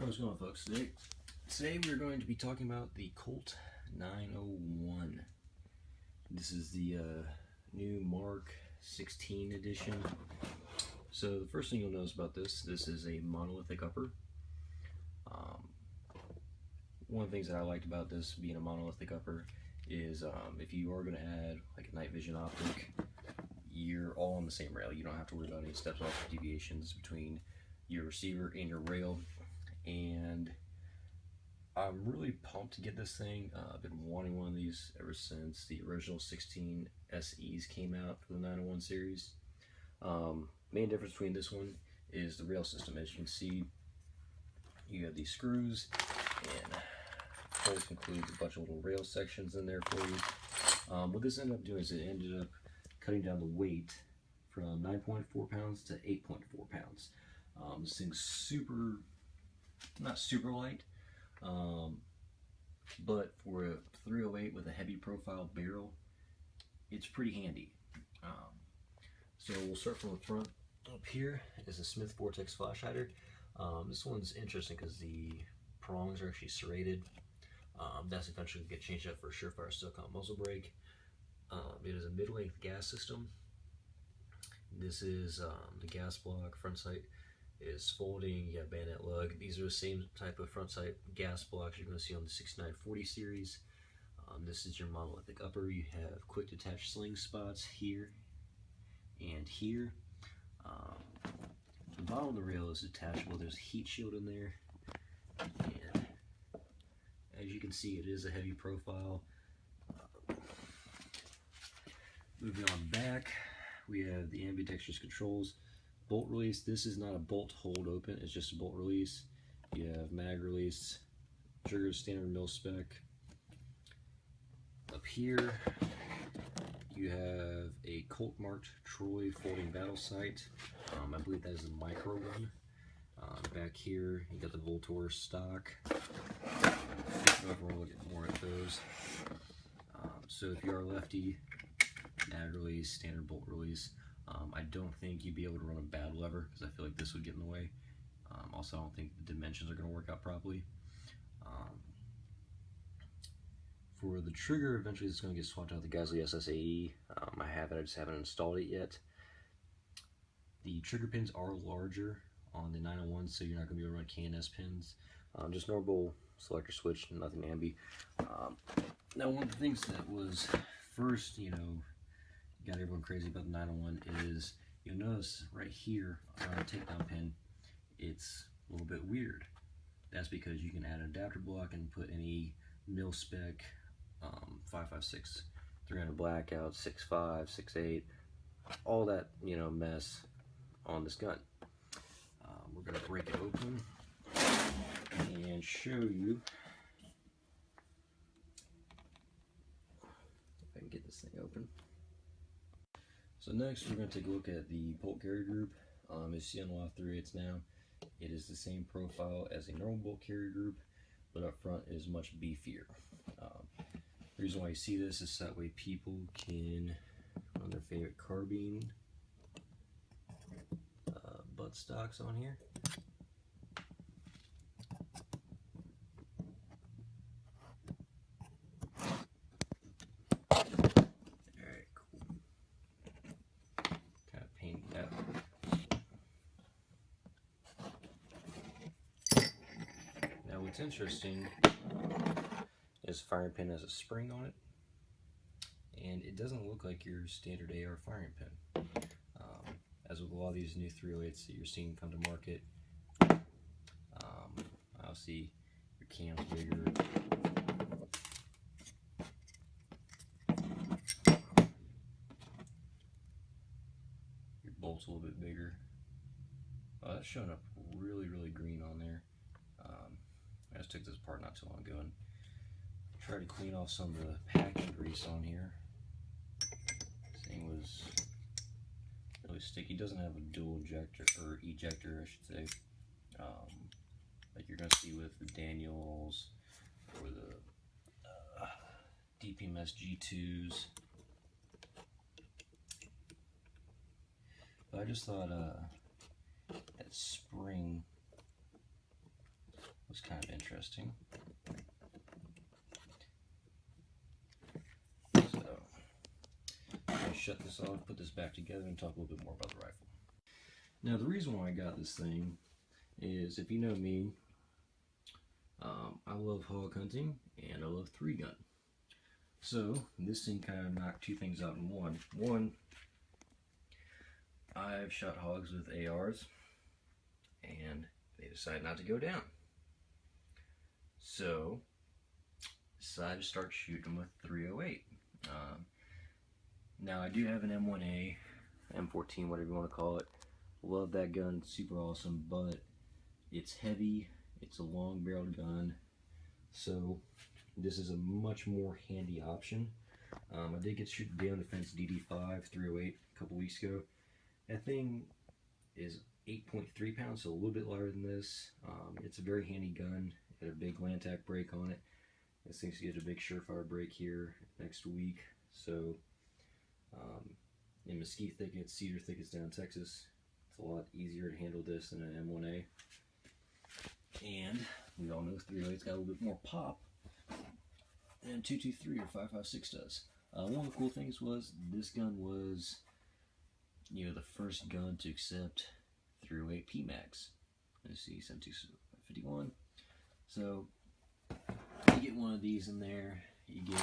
What's going on, folks? Today we're going to be talking about the Colt 901. This is the new Mark 16 edition. So the first thing you'll notice about this is a monolithic upper. One of the things that I liked about this being a monolithic upper is if you are going to add like a night vision optic, you're all on the same rail. You don't have to worry about any steps off or deviations between your receiver and your rail. And I'm really pumped to get this thing. I've been wanting one of these ever since the original 16 SEs came out for the 901 series. Main difference between this one is the rail system. As you can see, you have these screws, and Colt includes a bunch of little rail sections in there for you. What this ended up doing is it ended up cutting down the weight from 9.4 pounds to 8.4 pounds. This thing's not super light, but for a 308 with a heavy profile barrel, it's pretty handy. So we'll start from the front. Up here is a Smith Vortex flash hider. This one's interesting because the prongs are actually serrated. That's eventually going to get changed up for a surefire Silcon muzzle brake. It is a mid-length gas system. This is the gas block. Front sight is folding. You have bayonet lug. These are the same type of front sight gas blocks you're going to see on the 6940 series. This is your monolithic upper. You have quick detach sling spots here and here. The bottom of the rail is detachable. There's a heat shield in there, and as you can see, it is a heavy profile. Moving on back, we have the ambidextrous controls. Bolt release. This is not a bolt hold open, it's just a bolt release. You have mag release, trigger standard mil spec. Up here you have a Colt MARC Troy folding battle sight. I believe that is a micro one. Back here you got the Voltor stock. We'll look at more at those. So if you are a lefty, mag release, standard bolt release. I don't think you'd be able to run a bad lever because I feel like this would get in the way. Also, I don't think the dimensions are going to work out properly. For the trigger, eventually it's going to get swapped out with the Gasly SSAE. I have it, I just haven't installed it yet. The trigger pins are larger on the 901, so you're not going to be able to run KNS pins. Just normal selector switch, nothing ambi. Now, one of the things that was first, got everyone crazy about the 901 is you'll notice right here on the takedown pin, it's a little bit weird. That's because you can add an adapter block and put any mil spec 556, 300 blackout, 6.5, 6.8, all that mess on this gun. We're gonna break it open and show you. If I can get this thing open. So next we're going to take a look at the bolt carrier group. As you see on the left 3/8 now, it is the same profile as a normal bolt carrier group, but up front is much beefier. The reason why you see this is that way people can run their favorite carbine butt stocks on here. What's interesting is firing pin has a spring on it, and it doesn't look like your standard AR firing pin. As with a lot of these new 308s that you're seeing come to market, obviously your cam's bigger. Your bolt's a little bit bigger. That's showing up really green on there. I just took this apart not too long ago and tried to clean off some of the packing grease on here. This thing was really sticky. It doesn't have a dual ejector, or ejector I should say, like you're going to see with the Daniels or the DPMS G2s. But I just thought that spring was kind of interesting. So I'll shut this off, put this back together, and talk a little bit more about the rifle. Now, the reason why I got this thing is, if you know me, I love hog hunting and I love 3-gun. So this thing kind of knocked two things out in one. One, I've shot hogs with ARs and they decide not to go down. So decided to start shooting with 308. Now I do have an M1A, M14, whatever you want to call it. Love that gun, super awesome, but it's heavy, it's a long barreled gun, so this is a much more handy option. I did get to shoot the Day on Defense DD5 308 a couple weeks ago. That thing is 8.3 pounds, so a little bit lighter than this. It's a very handy gun. It had a big Lantac brake on it. This thing's gonna get a big Surefire brake here next week. So in mesquite thickets, cedar thickets down in Texas, it's a lot easier to handle this than an M1A. And we all know 308's got a little bit more pop than 223 or 556 does. One of the cool things was this gun was, you know, the first gun to accept 308 PMAX. Let's see, 7251. So you get one of these in there, you get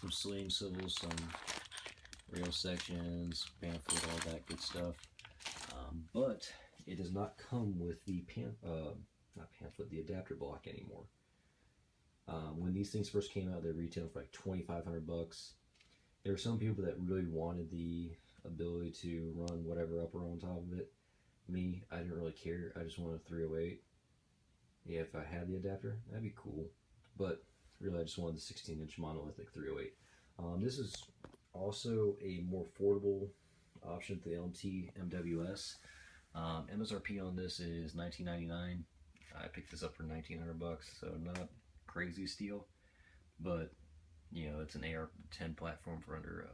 some sling swivels, some rail sections, pamphlet, all that good stuff. But it does not come with the the adapter block anymore. When these things first came out, they retailed for like $2,500. There were some people that really wanted the ability to run whatever upper on top of it. Me, I didn't really care. I just wanted a 308. Yeah, if I had the adapter, that'd be cool. But really, I just wanted the 16-inch monolithic 308. This is also a more affordable option to the LMT MWS. MSRP on this is $19.99. I picked this up for $1,900, so not crazy steal, but you know, it's an AR-10 platform for under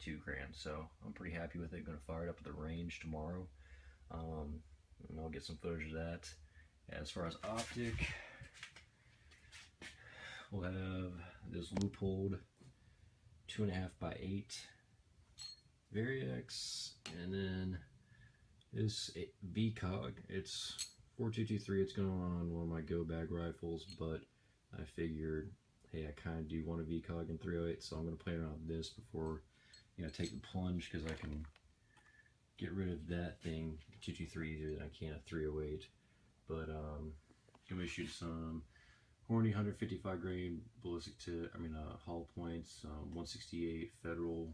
$2 grand, so I'm pretty happy with it. Going to fire it up at the range tomorrow, and I'll get some footage of that. As far as optic, we'll have this loopholed 2.5x8 Variax, and then this VCOG. It's 4223. It's going on one of my go bag rifles, but I figured, hey, I kind of do want a VCOG in 308, so I'm going to play around with this before, you know, take the plunge, because I can get rid of that thing 223 easier than I can a 308. But I'm going to shoot some Horny 155 grain ballistic hollow points, 168 Federal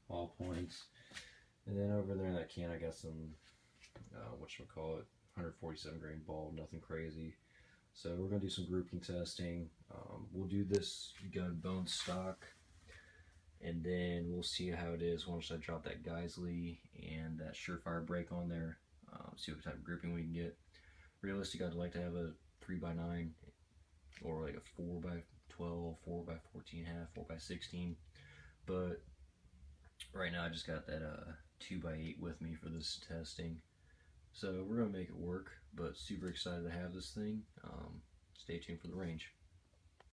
hollow points, and then over there in that can I got some whatchamacallit, 147 grain ball, nothing crazy. So we're going to do some grouping testing. We'll do this gun bone stock, and then we'll see how it is once I drop that Geisley and that Surefire brake on there. See what type of grouping we can get. Realistically, I'd like to have a 3x9 or like a 4x12, 4x14.5, 4x16. But right now I just got that 2x8 with me for this testing. So we're going to make it work, but super excited to have this thing. Stay tuned for the range.